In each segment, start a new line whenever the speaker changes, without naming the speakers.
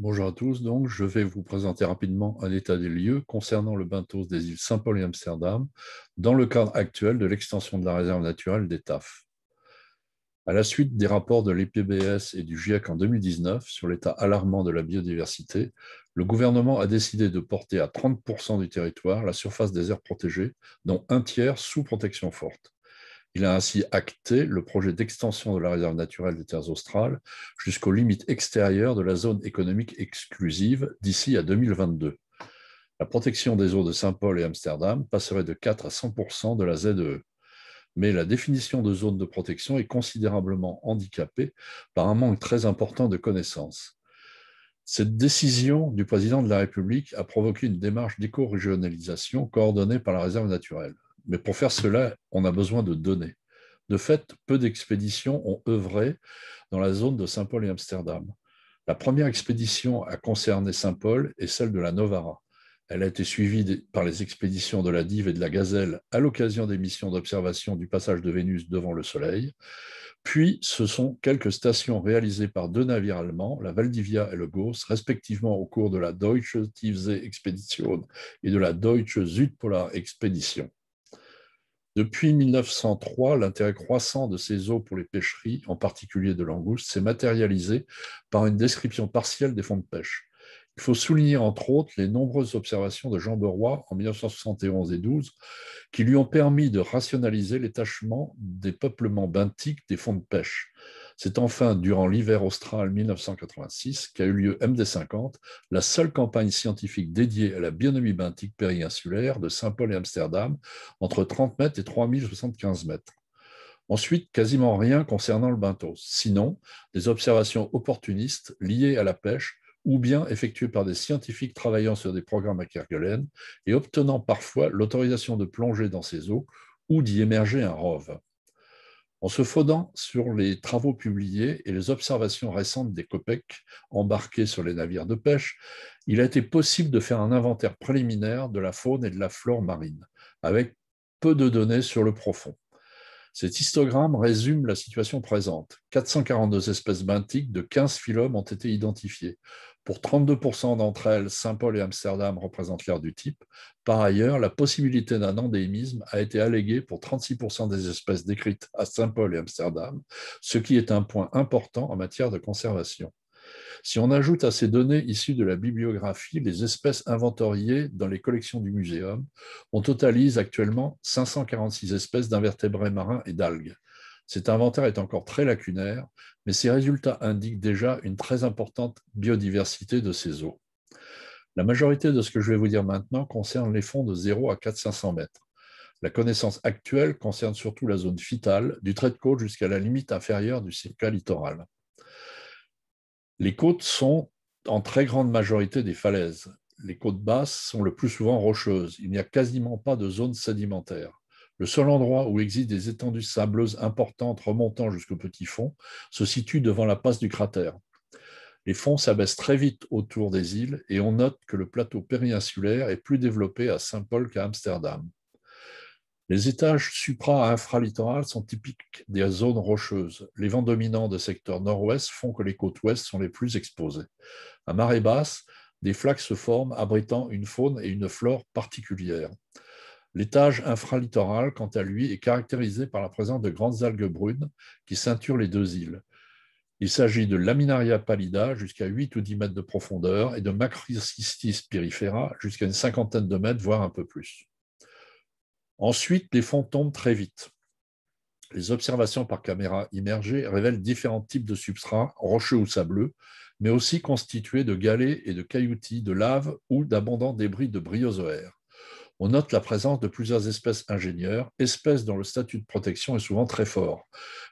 Bonjour à tous, donc je vais vous présenter rapidement un état des lieux concernant le benthos des îles Saint-Paul et Amsterdam dans le cadre actuel de l'extension de la réserve naturelle des TAF. À la suite des rapports de l'IPBES et du GIEC en 2019 sur l'état alarmant de la biodiversité, le gouvernement a décidé de porter à 30% du territoire la surface des aires protégées, dont un tiers sous protection forte. Il a ainsi acté le projet d'extension de la réserve naturelle des terres australes jusqu'aux limites extérieures de la zone économique exclusive d'ici à 2022. La protection des eaux de Saint-Paul et Amsterdam passerait de 4 à 100% de la ZEE. Mais la définition de zone de protection est considérablement handicapée par un manque très important de connaissances. Cette décision du président de la République a provoqué une démarche d'éco-régionalisation coordonnée par la réserve naturelle. Mais pour faire cela, on a besoin de données. De fait, peu d'expéditions ont œuvré dans la zone de Saint-Paul et Amsterdam. La première expédition a concerné Saint-Paul et celle de la Novara. Elle a été suivie par les expéditions de la Dive et de la Gazelle à l'occasion des missions d'observation du passage de Vénus devant le Soleil. Puis, ce sont quelques stations réalisées par deux navires allemands, la Valdivia et le Gauss, respectivement au cours de la Deutsche Tiefsee-Expedition et de la Deutsche Südpolar-Expedition. Depuis 1903, l'intérêt croissant de ces eaux pour les pêcheries, en particulier de langoustes, s'est matérialisé par une description partielle des fonds de pêche. Il faut souligner entre autres les nombreuses observations de Jean Beroy en 1971 et 12 qui lui ont permis de rationaliser l'étachement des peuplements benthiques des fonds de pêche. C'est enfin durant l'hiver austral 1986 qu'a eu lieu MD50, la seule campagne scientifique dédiée à la bionomie benthique périinsulaire de Saint-Paul et Amsterdam, entre 30 mètres et 3075 mètres. Ensuite, quasiment rien concernant le benthos, sinon des observations opportunistes liées à la pêche ou bien effectuées par des scientifiques travaillant sur des programmes à Kerguelen et obtenant parfois l'autorisation de plonger dans ces eaux ou d'y émerger un rove. En se fondant sur les travaux publiés et les observations récentes des COPEC embarqués sur les navires de pêche, il a été possible de faire un inventaire préliminaire de la faune et de la flore marine, avec peu de données sur le profond. Cet histogramme résume la situation présente. 442 espèces benthiques de 15 phylums ont été identifiées. Pour 32% d'entre elles, Saint-Paul et Amsterdam représentent l'aire du type. Par ailleurs, la possibilité d'un endémisme a été alléguée pour 36% des espèces décrites à Saint-Paul et Amsterdam, ce qui est un point important en matière de conservation. Si on ajoute à ces données issues de la bibliographie les espèces inventoriées dans les collections du muséum, on totalise actuellement 546 espèces d'invertébrés marins et d'algues. Cet inventaire est encore très lacunaire, mais ces résultats indiquent déjà une très importante biodiversité de ces eaux. La majorité de ce que je vais vous dire maintenant concerne les fonds de 0 à 400-500 mètres. La connaissance actuelle concerne surtout la zone phytale, du trait de côte jusqu'à la limite inférieure du circa littoral. Les côtes sont en très grande majorité des falaises. Les côtes basses sont le plus souvent rocheuses. Il n'y a quasiment pas de zone sédimentaire. Le seul endroit où existent des étendues sableuses importantes remontant jusqu'au petit fond se situe devant la passe du cratère. Les fonds s'abaissent très vite autour des îles et on note que le plateau périinsulaire est plus développé à Saint-Paul qu'à Amsterdam. Les étages supra- et infralittorales sont typiques des zones rocheuses. Les vents dominants de secteur nord-ouest font que les côtes ouest sont les plus exposées. À marée basse, des flaques se forment abritant une faune et une flore particulières. L'étage infralittoral, quant à lui, est caractérisé par la présence de grandes algues brunes qui ceinturent les deux îles. Il s'agit de Laminaria pallida jusqu'à 8 ou 10 mètres de profondeur et de Macrocystis pyrifera jusqu'à une cinquantaine de mètres, voire un peu plus. Ensuite, les fonds tombent très vite. Les observations par caméra immergée révèlent différents types de substrats, rocheux ou sableux, mais aussi constitués de galets et de cailloutis, de lave ou d'abondants débris de bryozoaires. On note la présence de plusieurs espèces ingénieurs, espèces dont le statut de protection est souvent très fort,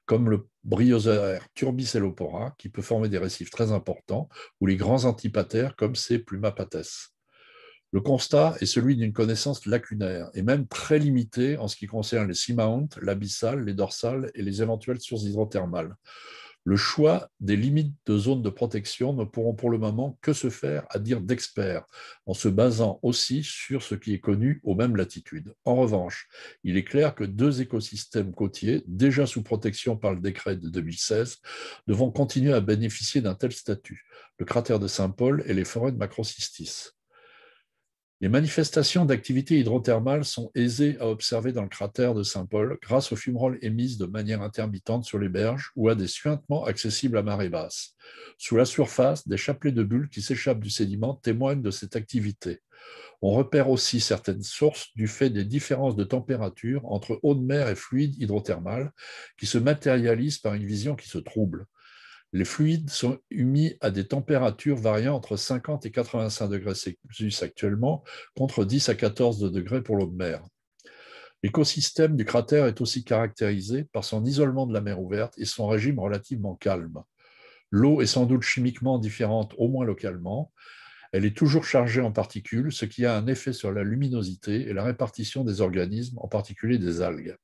comme le bryozoaire Turbicellopora, qui peut former des récifs très importants, ou les grands antipatères comme ces Plumapates. Le constat est celui d'une connaissance lacunaire et même très limitée en ce qui concerne les seamounts, l'abyssal, les dorsales et les éventuelles sources hydrothermales. Le choix des limites de zones de protection ne pourront pour le moment que se faire à dire d'experts, en se basant aussi sur ce qui est connu aux mêmes latitudes. En revanche, il est clair que deux écosystèmes côtiers, déjà sous protection par le décret de 2016, devront continuer à bénéficier d'un tel statut, le cratère de Saint-Paul et les forêts de Macrocystis. Les manifestations d'activité hydrothermale sont aisées à observer dans le cratère de Saint-Paul grâce aux fumerolles émises de manière intermittente sur les berges ou à des suintements accessibles à marée basse. Sous la surface, des chapelets de bulles qui s'échappent du sédiment témoignent de cette activité. On repère aussi certaines sources du fait des différences de température entre eau de mer et fluide hydrothermal qui se matérialisent par une vision qui se trouble. Les fluides sont émis à des températures variant entre 50 et 85 degrés Celsius actuellement, contre 10 à 14 degrés pour l'eau de mer. L'écosystème du cratère est aussi caractérisé par son isolement de la mer ouverte et son régime relativement calme. L'eau est sans doute chimiquement différente, au moins localement. Elle est toujours chargée en particules, ce qui a un effet sur la luminosité et la répartition des organismes, en particulier des algues.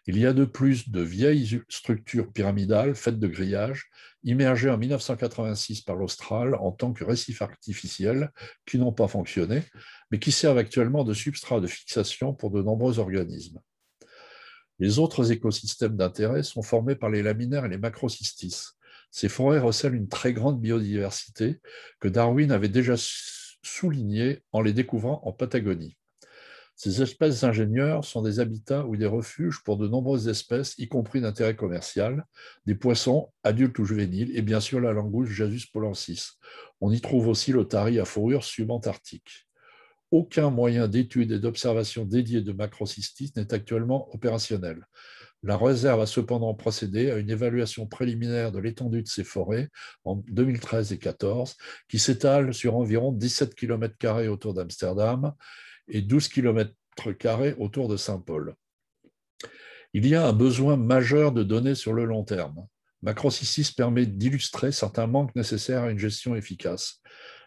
Il y a de plus de vieilles structures pyramidales faites de grillages, immergées en 1986 par l'Austral en tant que récifs artificiels qui n'ont pas fonctionné, mais qui servent actuellement de substrat de fixation pour de nombreux organismes. Les autres écosystèmes d'intérêt sont formés par les laminaires et les macrocystis. Ces forêts recèlent une très grande biodiversité que Darwin avait déjà soulignée en les découvrant en Patagonie. Ces espèces ingénieurs sont des habitats ou des refuges pour de nombreuses espèces, y compris d'intérêt commercial, des poissons, adultes ou juvéniles, et bien sûr la langouste Jasus polensis. On y trouve aussi l'otarie à fourrure subantarctique. Aucun moyen d'étude et d'observation dédié de Macrocystis n'est actuellement opérationnel. La réserve a cependant procédé à une évaluation préliminaire de l'étendue de ces forêts en 2013 et 2014, qui s'étale sur environ 17 km² autour d'Amsterdam et 12 km² autour de Saint-Paul. Il y a un besoin majeur de données sur le long terme. Macrocystis permet d'illustrer certains manques nécessaires à une gestion efficace.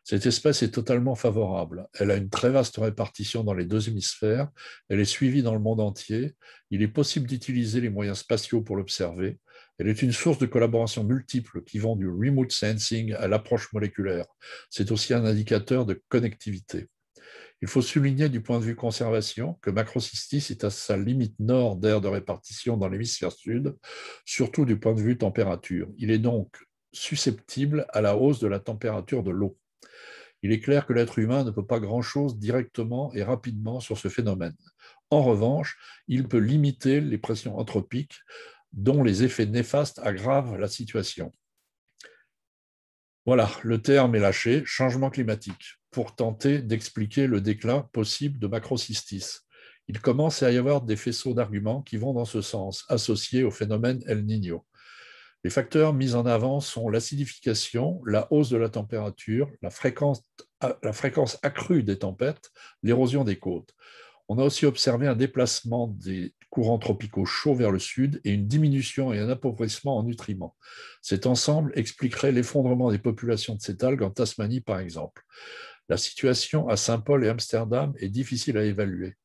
Cette espèce est totalement favorable. Elle a une très vaste répartition dans les deux hémisphères. Elle est suivie dans le monde entier. Il est possible d'utiliser les moyens spatiaux pour l'observer. Elle est une source de collaboration multiple qui vont du remote sensing à l'approche moléculaire. C'est aussi un indicateur de connectivité. Il faut souligner du point de vue conservation que Macrocystis est à sa limite nord d'aire de répartition dans l'hémisphère sud, surtout du point de vue température. Il est donc susceptible à la hausse de la température de l'eau. Il est clair que l'être humain ne peut pas grand-chose directement et rapidement sur ce phénomène. En revanche, il peut limiter les pressions anthropiques dont les effets néfastes aggravent la situation. Voilà, le terme est lâché, changement climatique, pour tenter d'expliquer le déclin possible de Macrocystis. Il commence à y avoir des faisceaux d'arguments qui vont dans ce sens, associés au phénomène El Niño. Les facteurs mis en avant sont l'acidification, la hausse de la température, la fréquence accrue des tempêtes, l'érosion des côtes. On a aussi observé un déplacement des courants tropicaux chauds vers le sud et une diminution et un appauvrissement en nutriments. Cet ensemble expliquerait l'effondrement des populations de ces algues en Tasmanie, par exemple. La situation à Saint-Paul et Amsterdam est difficile à évaluer.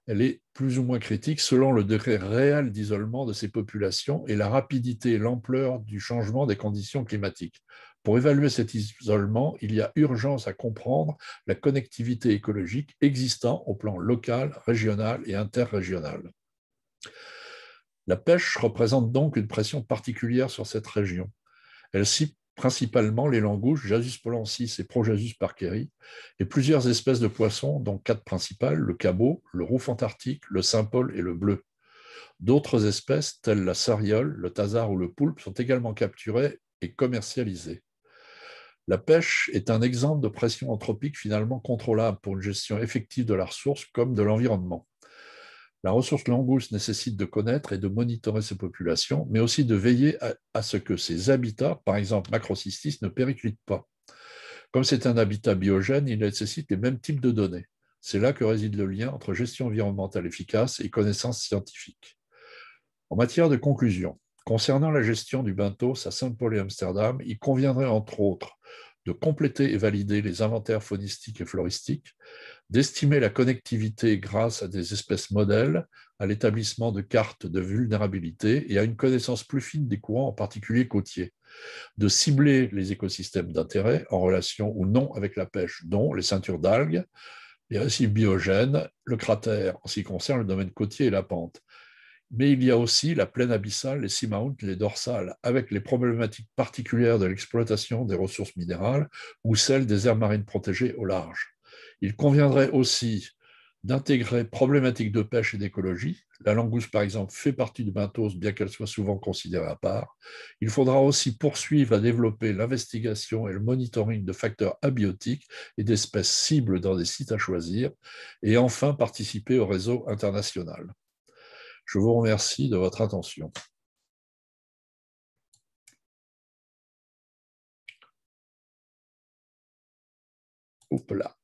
Elle est plus ou moins critique selon le degré réel d'isolement de ces populations et la rapidité et l'ampleur du changement des conditions climatiques. Pour évaluer cet isolement, il y a urgence à comprendre la connectivité écologique existant au plan local, régional et interrégional. La pêche représente donc une pression particulière sur cette région. Elle cible principalement les langoustes, Jasus polensis et Projasus parkeri, et plusieurs espèces de poissons, dont 4 principales, le cabot, le rouf antarctique, le Saint-Paul et le bleu. D'autres espèces, telles la sariole, le thasard ou le poulpe, sont également capturées et commercialisées. La pêche est un exemple de pression anthropique finalement contrôlable pour une gestion effective de la ressource comme de l'environnement. La ressource langouste nécessite de connaître et de monitorer ces populations, mais aussi de veiller à ce que ces habitats, par exemple Macrocystis, ne périclitent pas. Comme c'est un habitat biogène, il nécessite les mêmes types de données. C'est là que réside le lien entre gestion environnementale efficace et connaissances scientifiques. En matière de conclusion, concernant la gestion du benthos à Saint-Paul et Amsterdam, il conviendrait entre autres de compléter et valider les inventaires faunistiques et floristiques, d'estimer la connectivité grâce à des espèces modèles, à l'établissement de cartes de vulnérabilité et à une connaissance plus fine des courants, en particulier côtiers, de cibler les écosystèmes d'intérêt en relation ou non avec la pêche, dont les ceintures d'algues, les récifs biogènes, le cratère en ce qui concerne le domaine côtier et la pente. Mais il y a aussi la plaine abyssale, les seamounts, les dorsales, avec les problématiques particulières de l'exploitation des ressources minérales ou celles des aires marines protégées au large. Il conviendrait aussi d'intégrer problématiques de pêche et d'écologie. La langouste, par exemple, fait partie du benthos, bien qu'elle soit souvent considérée à part. Il faudra aussi poursuivre à développer l'investigation et le monitoring de facteurs abiotiques et d'espèces cibles dans des sites à choisir. Et enfin, participer au réseau international. Je vous remercie de votre attention. Hop là.